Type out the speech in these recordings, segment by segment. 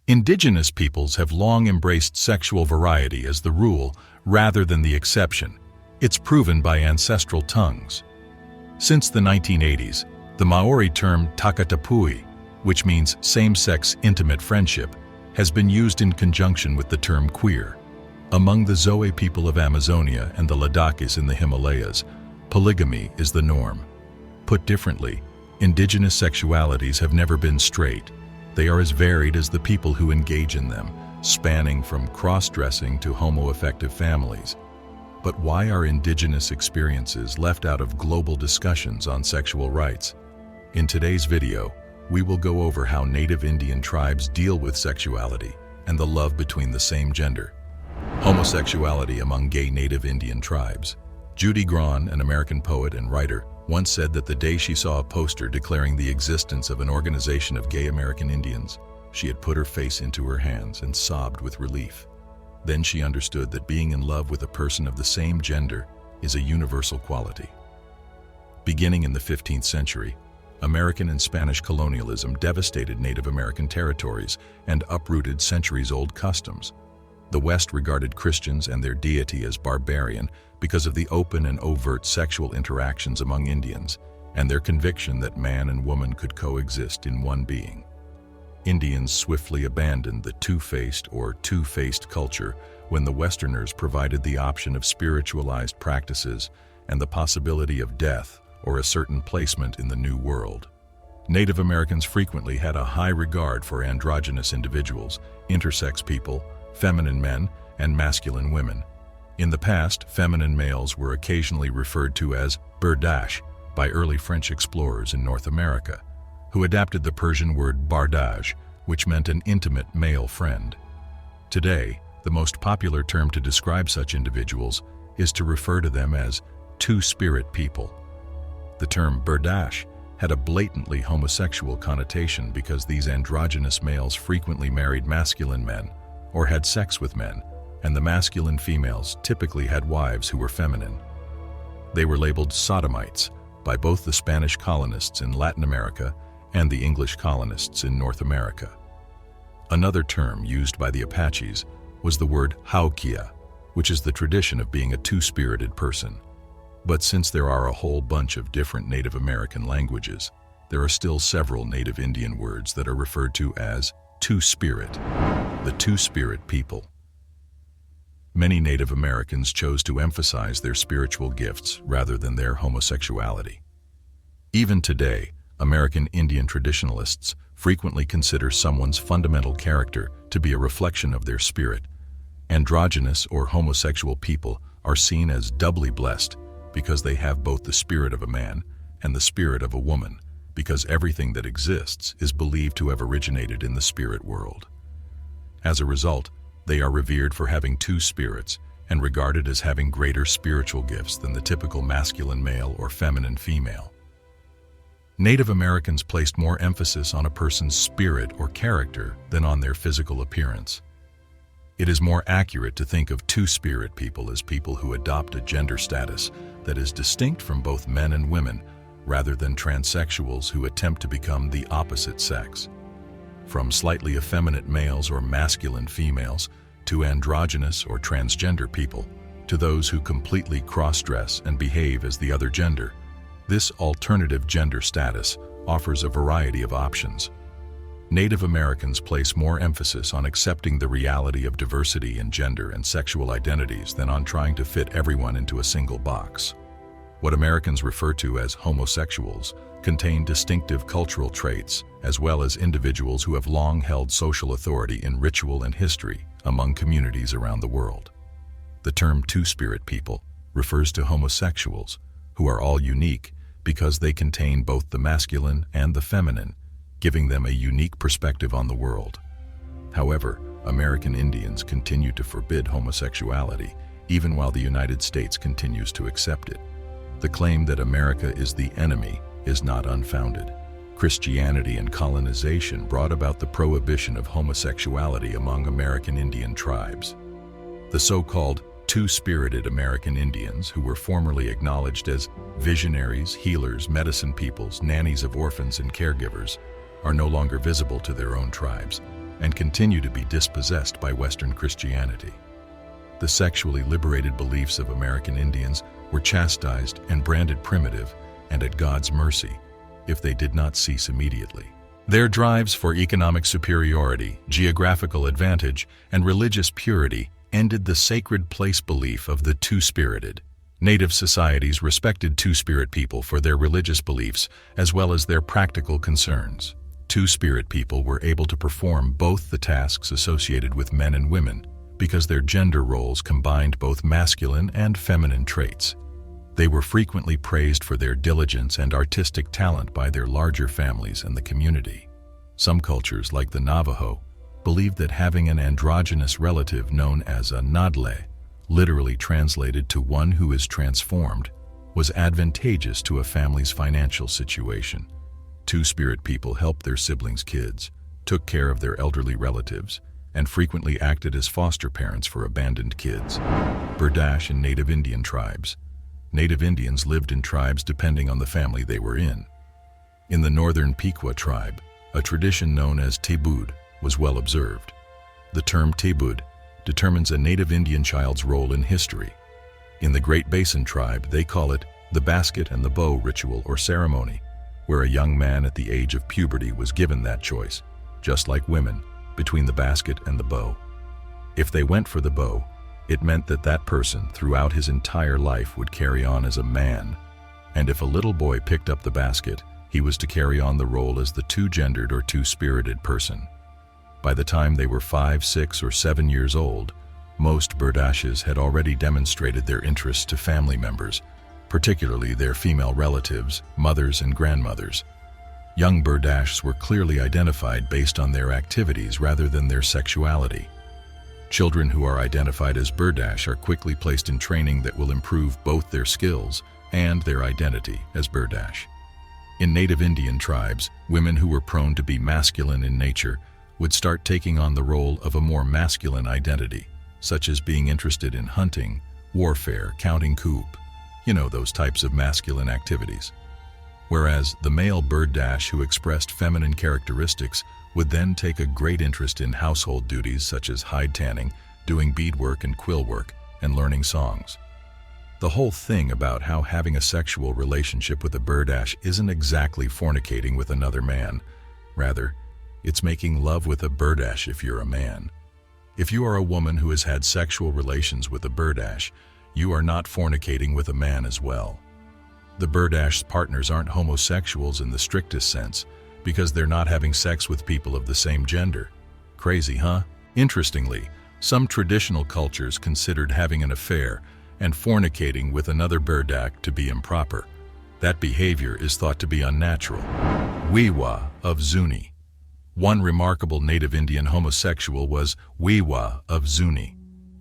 Indigenous peoples have long embraced sexual variety as the rule rather than the exception. It's proven by ancestral tongues. Since the 1980s, the Maori term takatapui, which means same-sex intimate friendship, has been used in conjunction with the term queer. Among the Zoe people of Amazonia and the Ladakis in the Himalayas, polygamy is the norm. Put differently, indigenous sexualities have never been straight. They are as varied as the people who engage in them, spanning from cross-dressing to homo-affective families. But why are indigenous experiences left out of global discussions on sexual rights? In today's video, we will go over how native Indian tribes deal with sexuality and the love between the same gender. Homosexuality among gay native Indian tribes. Judy Grahn, an American poet and writer, once said that the day she saw a poster declaring the existence of an organization of gay American Indians, she had put her face into her hands and sobbed with relief. Then she understood that being in love with a person of the same gender is a universal quality. Beginning in the 15th century, American and Spanish colonialism devastated Native American territories and uprooted centuries-old customs. The West regarded Christians and their deity as barbarian because of the open and overt sexual interactions among Indians and their conviction that man and woman could coexist in one being. Indians swiftly abandoned the two-faced or two-faced culture when the Westerners provided the option of spiritualized practices and the possibility of death or a certain placement in the New World. Native Americans frequently had a high regard for androgynous individuals, intersex people, feminine men, and masculine women. In the past, feminine males were occasionally referred to as berdache by early French explorers in North America, who adapted the Persian word bardage, which meant an intimate male friend. Today, the most popular term to describe such individuals is to refer to them as two-spirit people. The term berdache had a blatantly homosexual connotation because these androgynous males frequently married masculine men or had sex with men, and the masculine females typically had wives who were feminine. They were labeled sodomites by both the Spanish colonists in Latin America and the English colonists in North America. Another term used by the Apaches was the word haukia, which is the tradition of being a two-spirited person. But since there are a whole bunch of different Native American languages, there are still several Native Indian words that are referred to as two-spirit, the two-spirit people. Many Native Americans chose to emphasize their spiritual gifts rather than their homosexuality. Even today, American Indian traditionalists frequently consider someone's fundamental character to be a reflection of their spirit. Androgynous or homosexual people are seen as doubly blessed because they have both the spirit of a man and the spirit of a woman, because everything that exists is believed to have originated in the spirit world. As a result, they are revered for having two spirits and regarded as having greater spiritual gifts than the typical masculine male or feminine female. Native Americans placed more emphasis on a person's spirit or character than on their physical appearance. It is more accurate to think of two-spirit people as people who adopt a gender status that is distinct from both men and women, rather than transsexuals who attempt to become the opposite sex. From slightly effeminate males or masculine females, to androgynous or transgender people, to those who completely cross-dress and behave as the other gender, this alternative gender status offers a variety of options. Native Americans place more emphasis on accepting the reality of diversity in gender and sexual identities than on trying to fit everyone into a single box. What Americans refer to as homosexuals contain distinctive cultural traits, as well as individuals who have long held social authority in ritual and history among communities around the world. The term two-spirit people refers to homosexuals, who are all unique because they contain both the masculine and the feminine, giving them a unique perspective on the world. However, American Indians continue to forbid homosexuality, even while the United States continues to accept it. The claim that America is the enemy is not unfounded. Christianity and colonization brought about the prohibition of homosexuality among American Indian tribes. The so-called two-spirited American Indians, who were formerly acknowledged as visionaries, healers, medicine peoples, nannies of orphans, and caregivers, are no longer visible to their own tribes. and continue to be dispossessed by Western Christianity. The sexually liberated beliefs of American Indians were chastised and branded primitive and at God's mercy if they did not cease immediately. Their drives for economic superiority, geographical advantage, and religious purity ended the sacred place belief of the two-spirited. Native societies respected two-spirit people for their religious beliefs as well as their practical concerns. Two-spirit people were able to perform both the tasks associated with men and women because their gender roles combined both masculine and feminine traits. They were frequently praised for their diligence and artistic talent by their larger families and the community. Some cultures, like the Navajo, believed that having an androgynous relative known as a nadle, literally translated to one who is transformed, was advantageous to a family's financial situation. Two-spirit people helped their siblings' kids, took care of their elderly relatives, and frequently acted as foster parents for abandoned kids. Berdache and Native Indian tribes. Native Indians lived in tribes depending on the family they were in. In the northern Pequot tribe, a tradition known as tebud was well observed. The term tebud determines a Native Indian child's role in history. In the Great Basin tribe, they call it the basket and the bow ritual or ceremony, where a young man at the age of puberty was given that choice, just like women, between the basket and the bow. If they went for the bow, it meant that that person throughout his entire life would carry on as a man, and if a little boy picked up the basket, he was to carry on the role as the two-gendered or two-spirited person. By the time they were 5, 6, or 7 years old, most Berdaches had already demonstrated their interest to family members, particularly their female relatives, mothers and grandmothers. Young Berdaches were clearly identified based on their activities rather than their sexuality. Children who are identified as Berdache are quickly placed in training that will improve both their skills and their identity as Berdache. In Native Indian tribes, women who were prone to be masculine in nature would start taking on the role of a more masculine identity, such as being interested in hunting, warfare, counting coop, those types of masculine activities. Whereas the male Berdache who expressed feminine characteristics would then take a great interest in household duties such as hide tanning, doing beadwork and quill work, and learning songs. The whole thing about how having a sexual relationship with a Berdache isn't exactly fornicating with another man. Rather, it's making love with a Berdache if you're a man. If you are a woman who has had sexual relations with a Berdache, you are not fornicating with a man as well. The Berdache's partners aren't homosexuals in the strictest sense, because they're not having sex with people of the same gender. Crazy, huh? Interestingly, some traditional cultures considered having an affair and fornicating with another Berdache to be improper. That behavior is thought to be unnatural. Waewa of Zuni. One remarkable Native Indian homosexual was Waewa of Zuni.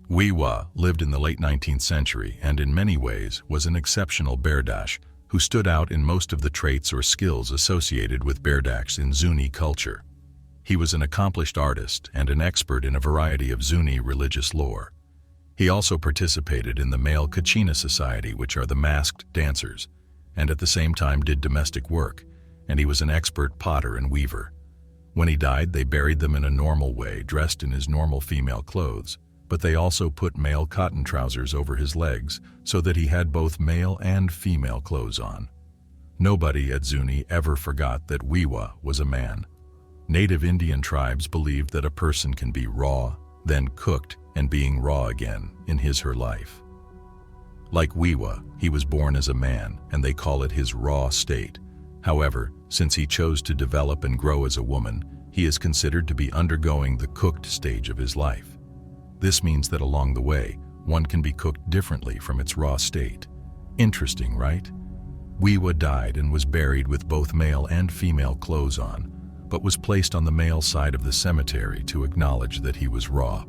Waewa lived in the late 19th century and in many ways was an exceptional Berdache who stood out in most of the traits or skills associated with Berdaches in Zuni culture. He was an accomplished artist and an expert in a variety of Zuni religious lore. He also participated in the male Kachina society, which are the masked dancers, and at the same time did domestic work, and he was an expert potter and weaver. When he died, they buried them in a normal way, dressed in his normal female clothes, but they also put male cotton trousers over his legs so that he had both male and female clothes on. Nobody at Zuni ever forgot that Waewa was a man. Native Indian tribes believed that a person can be raw, then cooked, and being raw again in his/her life. Like Waewa, he was born as a man, and they call it his raw state. However, since he chose to develop and grow as a woman, he is considered to be undergoing the cooked stage of his life. This means that along the way, one can be cooked differently from its raw state. Interesting, right? Waewa died and was buried with both male and female clothes on, but was placed on the male side of the cemetery to acknowledge that he was raw.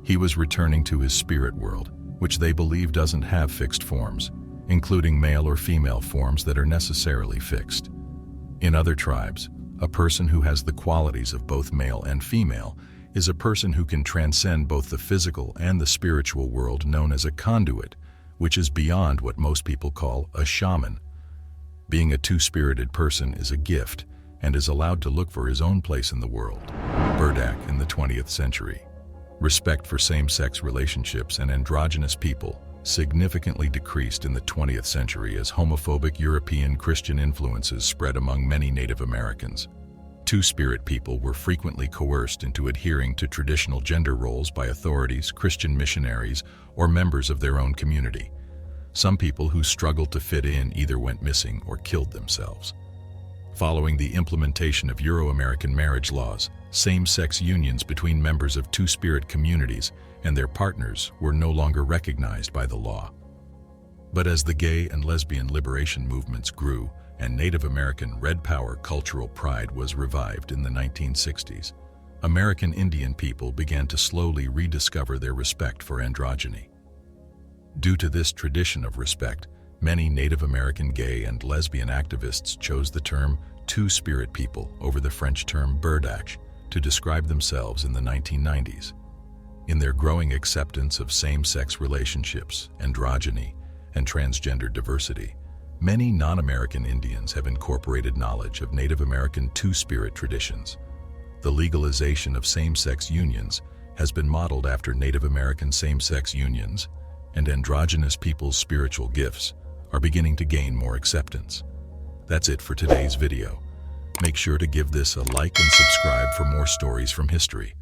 He was returning to his spirit world, which they believe doesn't have fixed forms, including male or female forms that are necessarily fixed. In other tribes, a person who has the qualities of both male and female is a person who can transcend both the physical and the spiritual world, known as a conduit, which is beyond what most people call a shaman. Being a two-spirited person is a gift and is allowed to look for his own place in the world. Burdak in the 20th century. Respect for same-sex relationships and androgynous people significantly decreased in the 20th century as homophobic European Christian influences spread among many Native Americans. Two-spirit people were frequently coerced into adhering to traditional gender roles by authorities, Christian missionaries, or members of their own community. Some people who struggled to fit in either went missing or killed themselves. Following the implementation of Euro-American marriage laws, same-sex unions between members of two-spirit communities and their partners were no longer recognized by the law. But as the gay and lesbian liberation movements grew and Native American Red Power cultural pride was revived in the 1960s, American Indian people began to slowly rediscover their respect for androgyny. Due to this tradition of respect, many Native American gay and lesbian activists chose the term two-spirit people over the French term Burdak to describe themselves in the 1990s. In their growing acceptance of same-sex relationships, androgyny, and transgender diversity, many non-American Indians have incorporated knowledge of Native American two-spirit traditions. The legalization of same-sex unions has been modeled after Native American same-sex unions, and androgynous people's spiritual gifts are beginning to gain more acceptance. That's it for today's video. Make sure to give this a like and subscribe for more stories from history.